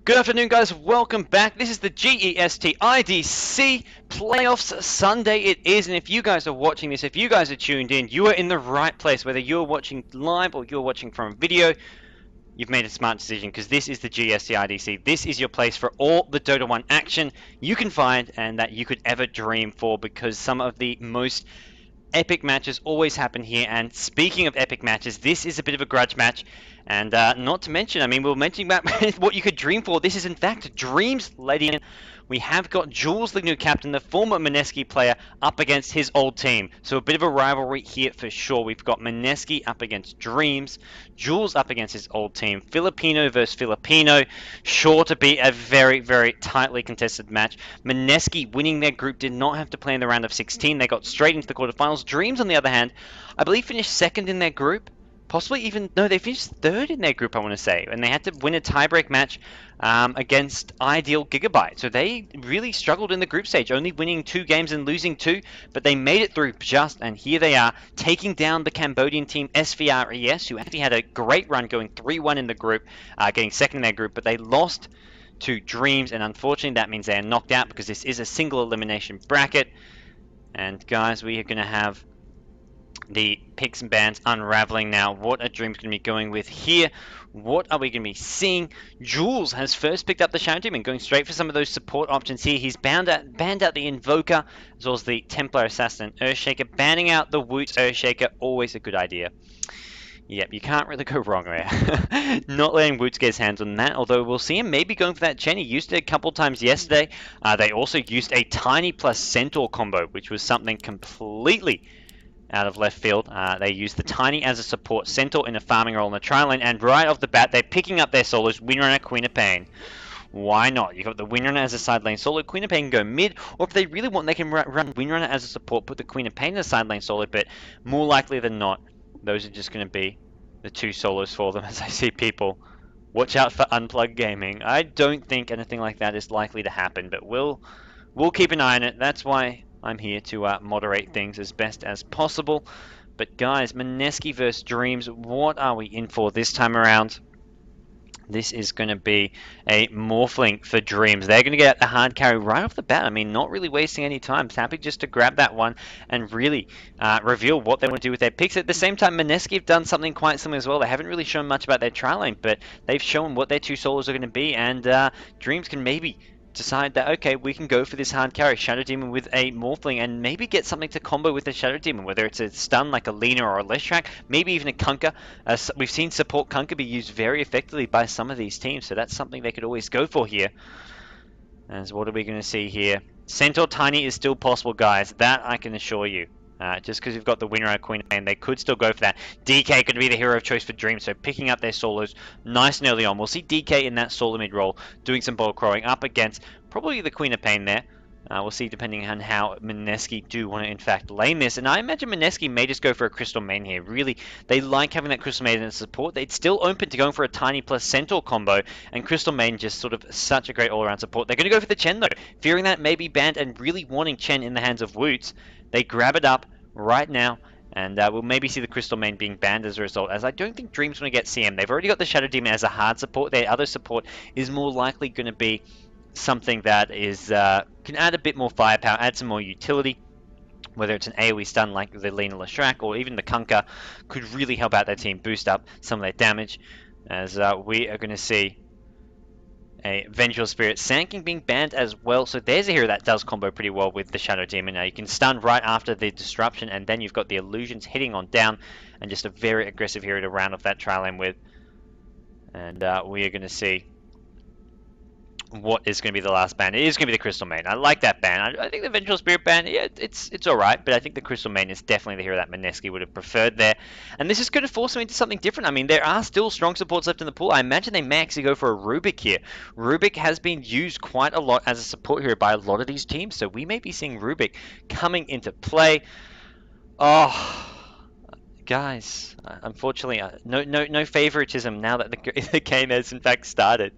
Good afternoon, guys. Welcome back. This is the GEST IDC Playoffs Sunday. It is, and if you guys are watching this, if you guys are tuned in, you are in the right place. Whether you're watching live or you're watching from video, you've made a smart decision because this is the GEST IDC. This is your place for all the Dota 1 action you can find and that you could ever dream for, because some of the most epic matches always happen here. And speaking of epic matches, this is a bit of a grudge match. And not to mention, I mean, we were mentioning about what you could dream for. This is, in fact, Dreamz letting in. We have got Jules, the new captain, the former Mineski player, up against his old team. So a bit of a rivalry here for sure. We've got Mineski up against Dreamz, Jules up against his old team, Filipino versus Filipino. Sure to be a very, very tightly contested match. Mineski winning their group did not have to play in the round of 16. They got straight into the quarterfinals. Dreamz, on the other hand, I believe finished second in their group. Possibly even, no, they finished third in their group, I want to say. And they had to win a tiebreak match against Ideal Gigabyte. So they really struggled in the group stage, only winning 2 games and losing 2. But they made it through just, and here they are, taking down the Cambodian team SVRES, who actually had a great run going 3-1 in the group, getting second in their group. But they lost to Dreamz, and unfortunately that means they are knocked out because this is a single elimination bracket. And guys, we are going to have the picks and bans unraveling now. What are Dreamz going to be going with here? What are we going to be seeing? Jules has first picked up the Shadow Demon, going straight for some of those support options here. He's banned out the Invoker, as well as the Templar Assassin and Earthshaker. Banning out the Woots Earthshaker, always a good idea. Yep, you can't really go wrong there. Not letting Woots get his hands on that, although we'll see him maybe going for that Chen. He used it a couple times yesterday. They also used a Tiny plus Centaur combo, which was something completely out of left field. They use the Tiny as a support, Centaur in a farming role in the tri lane, and right off the bat they're picking up their solos, Windrunner, Queen of Pain. Why not? You've got the Windrunner as a side lane solo, Queen of Pain can go mid, or if they really want they can run Windrunner as a support, put the Queen of Pain in a side lane solo, but more likely than not, those are just going to be the 2 solos for them. As I see people, watch out for Unplugged Gaming. I don't think anything like that is likely to happen, but we'll keep an eye on it. That's why I'm here to moderate things as best as possible. But guys, Mineski versus Dreamz, what are we in for this time around? This is going to be a Morphling for Dreamz. They're going to get the hard carry right off the bat. I mean, not really wasting any time. Happy just to grab that one and really reveal what they want to do with their picks. At the same time, Mineski have done something quite similar as well. They haven't really shown much about their tri lane, but they've shown what their 2 solos are going to be, and Dreamz can maybe decide that, okay, we can go for this hard carry, Shadow Demon with a Morphling, and maybe get something to combo with the Shadow Demon, whether it's a stun like a Lina or a Leshrac, maybe even a Kunkka. We've seen support Kunkka be used very effectively by some of these teams, so that's something they could always go for here. As what are we going to see here? Centaur Tiny is still possible, guys. That I can assure you. Just because you've got the winner Queen of Pain, they could still go for that. DK going to be the hero of choice for Dreamz, so picking up their solos nice and early on. We'll see DK in that solo mid role, doing some ball crowing up against probably the Queen of Pain there. We'll see depending on how Mineski do want to in fact lane this. And I imagine Mineski may just go for a Crystal Maiden here. Really, they like having that Crystal Maiden as support. They'd still open to going for a Tiny plus Centaur combo, and Crystal Maiden just sort of such a great all-around support. They're going to go for the Chen though, fearing that may be banned and really wanting Chen in the hands of Woots. They grab it up right now, and we'll maybe see the Crystal Main being banned as a result, as I don't think Dreamz want to get CM. They've already got the Shadow Demon as a hard support. Their other support is more likely going to be something that is can add a bit more firepower, add some more utility, whether it's an AoE stun like the Lina Leshrac or even the Kunkka, could really help out their team, boost up some of their damage, as we are going to see a Vengeful Spirit. Sand King being banned as well, so there's a hero that does combo pretty well with the Shadow Demon. Now you can stun right after the disruption, and then you've got the illusions hitting on down, and just a very aggressive hero to round off that tri lane with. And we are going to see what is going to be the last ban. It is going to be the Crystal Main. I like that ban. I think the Vengeful Spirit ban, yeah, it's alright, but I think the Crystal Main is definitely the hero that Mineski would have preferred there. And this is going to force them into something different. I mean, there are still strong supports left in the pool. I imagine they may actually go for a Rubik here. Rubik has been used quite a lot as a support hero by a lot of these teams, so we may be seeing Rubik coming into play. Oh, guys, unfortunately, no favoritism now that the game has in fact started.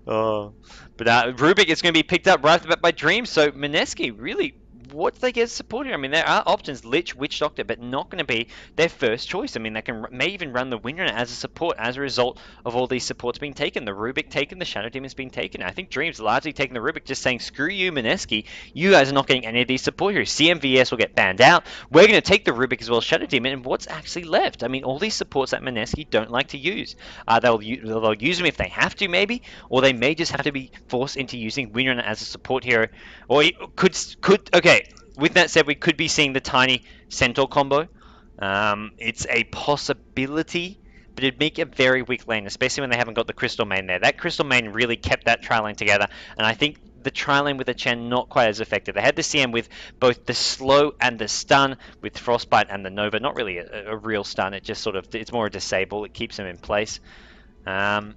Oh, but Rubik is going to be picked up right off the bat by Dreamz. So Mineski really what do they get as support here? I mean, there are options, Lich, Witch Doctor, but not going to be their first choice. I mean, they may even run the Winner as a support as a result of all these supports being taken. The Rubik taken, the Shadow Demon's being taken. I think Dreamz largely taking the Rubik, just saying, screw you, Mineski. You guys are not getting any of these support here. CMVS will get banned out. We're going to take the Rubik as well as Shadow Demon, and what's actually left? I mean, all these supports that Mineski don't like to use. They'll use them if they have to, maybe, or they may just have to be forced into using Winner as a support hero. Or okay, with that said, we could be seeing the tiny Centaur combo. It's a possibility, but it'd make a very weak lane, especially when they haven't got the Crystal Main there. That Crystal Main really kept that tri lane together, and I think the tri lane with the Chen not quite as effective. They had the CM with both the slow and the stun, with Frostbite and the Nova. Not really a real stun, it just sort of, it's more a disable, it keeps them in place. But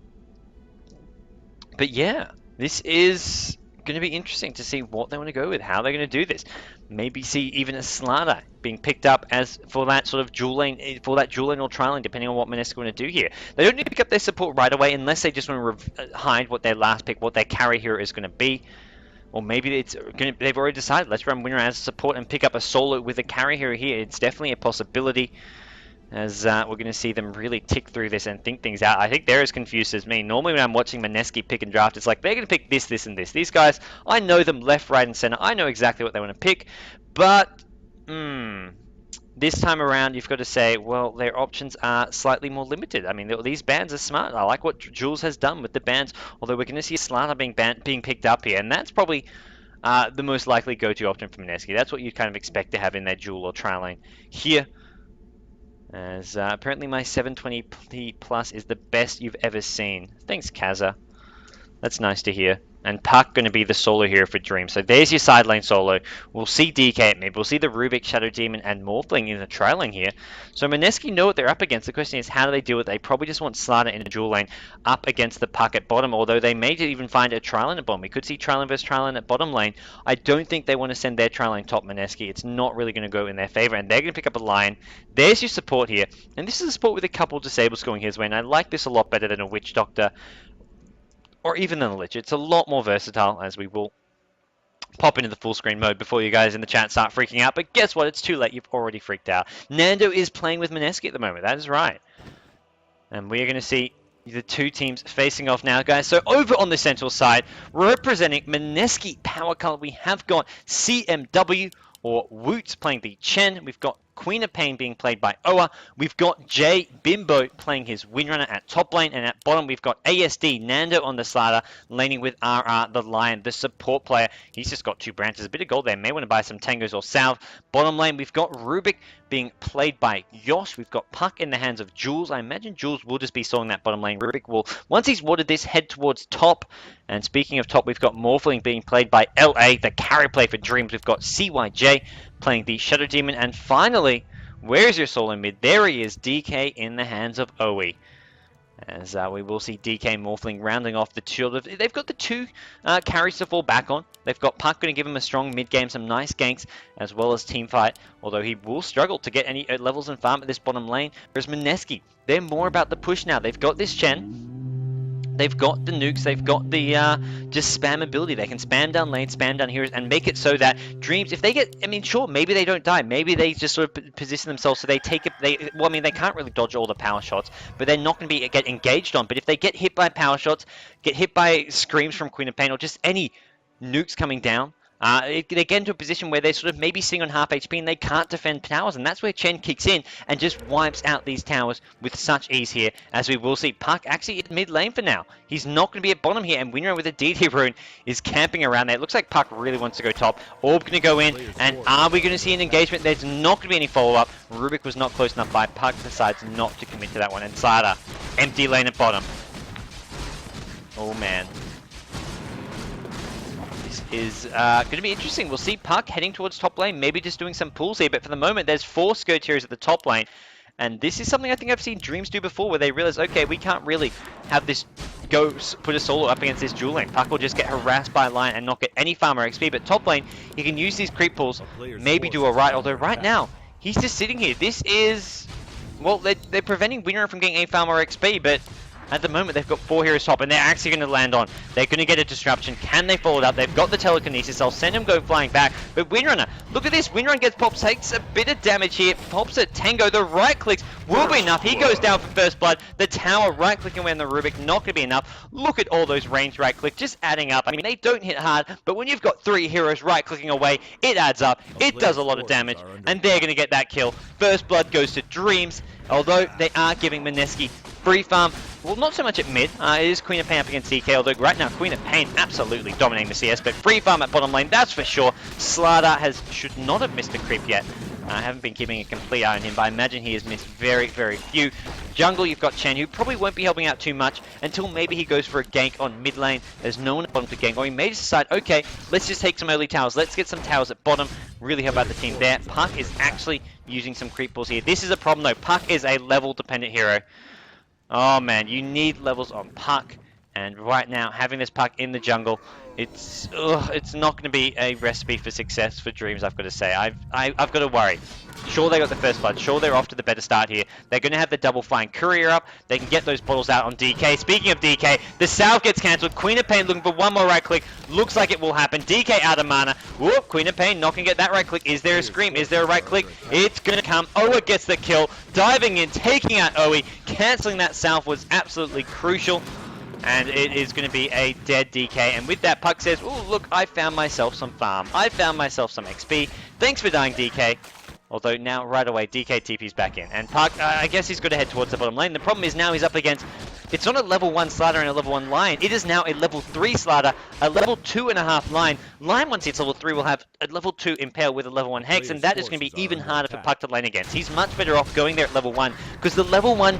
yeah, this is going to be interesting to see what they want to go with, how they're going to do this. Maybe see even a Slada being picked up as for that sort of dual lane, or tri lane, depending on what Mineski want to do here. They don't need to pick up their support right away unless they just want to hide what their last pick, what their carry hero is going to be. Or maybe they've already decided, let's run Winner as support and pick up a solo with a carry hero here. It's definitely a possibility, as we're going to see them really tick through this and think things out. I think they're as confused as me. Normally when I'm watching Mineski pick and draft, it's like they're going to pick this, this, and this. These guys, I know them left, right, and center. I know exactly what they want to pick. But, this time around, you've got to say, well, their options are slightly more limited. I mean, these bans are smart. I like what Jules has done with the bans, although we're going to see Slata being picked up here. And that's probably the most likely go-to option for Mineski. That's what you'd kind of expect to have in their dual or tri lane here. As apparently my 720p plus is the best you've ever seen. Thanks, Kaza. That's nice to hear. And Puck going to be the solo hero for Dream. So there's your side lane solo. We'll see DK at mid. We'll see the Rubik, Shadow Demon, and Morphling in the tri lane here. So Mineski know what they're up against. The question is, how do they deal with it? They probably just want Slada in a dual lane up against the Puck at bottom, although they may even find a tri lane at bottom. We could see tri lane versus tri lane at bottom lane. I don't think they want to send their tri lane top Mineski. It's not really going to go in their favor, and they're going to pick up a Lion. There's your support here. And this is a support with a couple of disables going his way, and I like this a lot better than a Witch Doctor, or even than a Lich. It's a lot more versatile, as we will pop into the full screen mode before you guys in the chat start freaking out. But guess what? It's too late. You've already freaked out. Nando is playing with Mineski at the moment. That is right. And we are going to see the two teams facing off now, guys. So over on the central side, representing Mineski Power Color, we have got CMW, or Woots, playing the Chen. We've got Queen of Pain being played by Oa. We've got Jay Bimbo playing his Windrunner at top lane, and at bottom we've got ASD Nando on the Slada, laning with RR the Lion, the support player. He's just got 2 branches, a bit of gold there. May want to buy some Tangos or Salve. Bottom lane we've got Rubik being played by Yosh. We've got Puck in the hands of Jules. I imagine Jules will just be soloing that bottom lane. Rubik will, once he's watered this, head towards top. And speaking of top, we've got Morphling being played by LA, the carry play for Dreamz. We've got CYJ playing the Shadow Demon, and finally, where's your solo mid? There he is, DK in the hands of Oe. As we will see DK Morphling rounding off the shield. They've got the 2 carries to fall back on. They've got Puck going to give him a strong mid game, some nice ganks, as well as team fight, although he will struggle to get any levels and farm at this bottom lane. Whereas Mineski, they're more about the push now. They've got this Chen. They've got the nukes, they've got the just spam ability. They can spam down lane, spam down heroes, and make it so that Dreamz, if they get, I mean, sure, maybe they don't die. Maybe they just sort of position themselves so they take it, well, I mean, they can't really dodge all the power shots, but they're not going to get engaged on. But if they get hit by power shots, get hit by screams from Queen of Pain, or just any nukes coming down, they get into a position where they're sort of maybe sitting on half HP and they can't defend towers, and that's where Chen kicks in and just wipes out these towers with such ease here, as we will see Puck actually at mid lane for now. He's not going to be at bottom here, and Winner with a DD rune is camping around there. It looks like Puck really wants to go top. Orb going to go in, and are we going to see an engagement? There's not going to be any follow-up. Rubik was not close enough by. Puck decides not to commit to that one, and Slada, empty lane at bottom. Oh man. Is going to be interesting. We'll see Puck heading towards top lane, maybe just doing some pulls here, but for the moment there's 4 Skirteers at the top lane, and this is something I think I've seen Dreamz do before, where they realize, okay, we can't really have this go put a solo up against this dual lane. Puck will just get harassed by a line and not get any farmer XP, but top lane, he can use these creep pulls, maybe do alright, although right now, he's just sitting here. This is, well, they're preventing Winner from getting any farmer XP, but At the moment, they've got 4 heroes top, and they're actually going to land on. They're going to get a disruption. Can they follow it up? They've got the telekinesis. I'll send him go flying back. But Windrunner, look at this. Windrunner gets popped, takes a bit of damage here. Pops at Tango. The right clicks will be enough. He goes down for first blood. The tower right clicking away on the Rubik, not going to be enough. Look at all those range right click just adding up. I mean, they don't hit hard, but when you've got 3 heroes right clicking away, it adds up. It does a lot of damage, and they're going to get that kill. First blood goes to Dreamz, although they are giving Mineski free farm. Well, not so much at mid. It is Queen of Pain up against DK, although right now Queen of Pain absolutely dominating the CS, but free farm at bottom lane, that's for sure. Slardar should not have missed a creep yet. I haven't been keeping a complete eye on him, but I imagine he has missed very, very few. Jungle, you've got Chen, who probably won't be helping out too much until maybe he goes for a gank on mid lane. There's no one at bottom to gank, or he may just decide, okay, let's just take some early towers. Let's get some towers at bottom. Really help out the team there. Puck is actually using some creep balls here. This is a problem though. Puck is a level-dependent hero. Oh man, you need levels on Puck, and right now having this Puck in the jungle, it's not going to be a recipe for success for Dreamz. I've got to say, I've got to worry. Sure, they got the first blood. Sure, they're off to the better start here. They're going to have the double flying courier up. They can get those bottles out on DK. Speaking of DK, the salve gets cancelled. Queen of Pain looking for one more right click. Looks like it will happen. DK out of mana. Whoop, Queen of Pain not going to get that right click. Is there a scream? Is there a right click? It's going to come. Oa gets the kill. Diving in, taking out Oe. Cancelling that salve was absolutely crucial. And it is going to be a dead DK. And with that, Puck says, oh, look, I found myself some farm. I found myself some XP. Thanks for dying, DK. Although now, right away, DK TP's back in. And Puck, I guess he's going to head towards the bottom lane. The problem is now he's up against... It's not a level 1 Slardar and a level 1 Lion. It is now a level 3 Slardar, a level 2.5 Lion. Lion, once it's level 3, will have a level 2 Impale with a level 1 Hex, and that is going to be even harder for Puck to lane against. He's much better off going there at level 1, because the level 1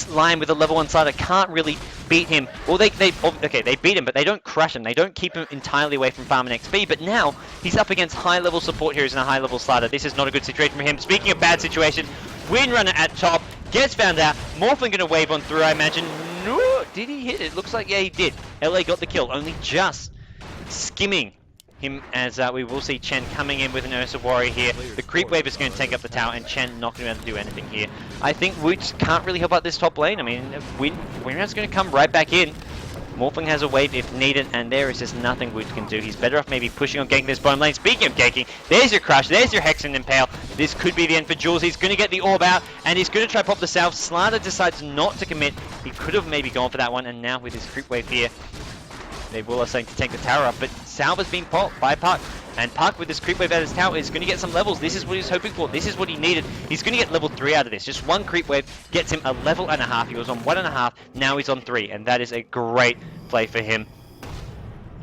Lion with a level 1 Slardar can't really beat him. Well, they beat him, but they don't crush him. They don't keep him entirely away from farming XP, but now he's up against high-level support heroes and a high-level Slardar. This is not a good situation for him. Speaking of bad situation, Windrunner at top, gets found out. Morphin going to wave on through, I imagine. No, did he hit it? Looks like, yeah, he did. LA got the kill, only just skimming him, as we will see Chen coming in with an Ursa Warrior here. The creep wave is going to take up the tower, and Chen not going to be able to do anything here. I think Woods can't really help out this top lane. I mean, Windrunner's going to come right back in. Morphing has a wave if needed, and there is just nothing Woods can do. He's better off maybe pushing on ganking this bottom lane. Speaking of ganking, there's your crush, there's your Hex and Impale. This could be the end for Jules. He's going to get the orb out, and he's going to try pop the salve. Slardar decides not to commit. He could have maybe gone for that one, and now with his creep wave here, they will are saying to take the tower up, but salve has been popped by Puck. And Puck with this creep wave out of his tower is going to get some levels. This is what he was hoping for. This is what he needed. He's going to get level 3 out of this. Just one creep wave gets him a level and a half. He was on 1.5. Now he's on 3. And that is a great play for him.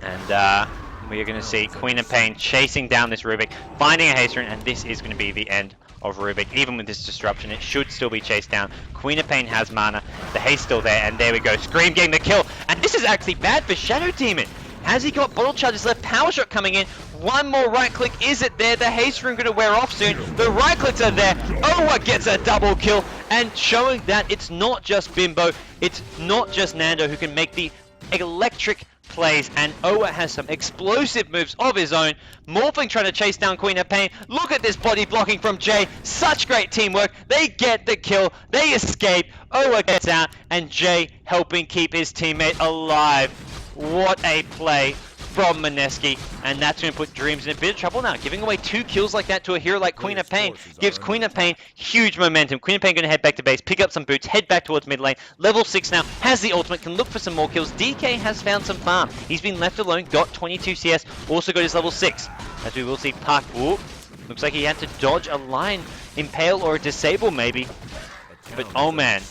And we are going to see Queen of Pain chasing down this Rubik, finding a haste rune, and this is going to be the end of Rubik. Even with this disruption, it should still be chased down. Queen of Pain has mana. The haste still there. And there we go. Scream getting the kill. And this is actually bad for Shadow Demon. Has he got bottle charges left? Power shot coming in. One more right click. Is it there? The haste rune going to wear off soon. The right clicks are there. Owa gets a double kill. And showing that it's not just Bimbo. It's not just Nando who can make the electric plays. And Owa has some explosive moves of his own. Morphing trying to chase down Queen of Pain. Look at this body blocking from Jay. Such great teamwork. They get the kill. They escape. Owa gets out. And Jay helping keep his teammate alive. What a play from Mineski, and that's going to put Dreamz in a bit of trouble now. Giving away 2 kills like that to a hero like Queen of Pain gives Queen of Pain huge momentum. Queen of Pain going to head back to base, pick up some boots, head back towards mid lane. Level 6 now, has the ultimate, can look for some more kills. DK has found some farm. He's been left alone, got 22 CS, also got his level 6. As we will see Puck, whoop, looks like he had to dodge a line, impale or a disable maybe. But oh man.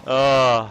Oh.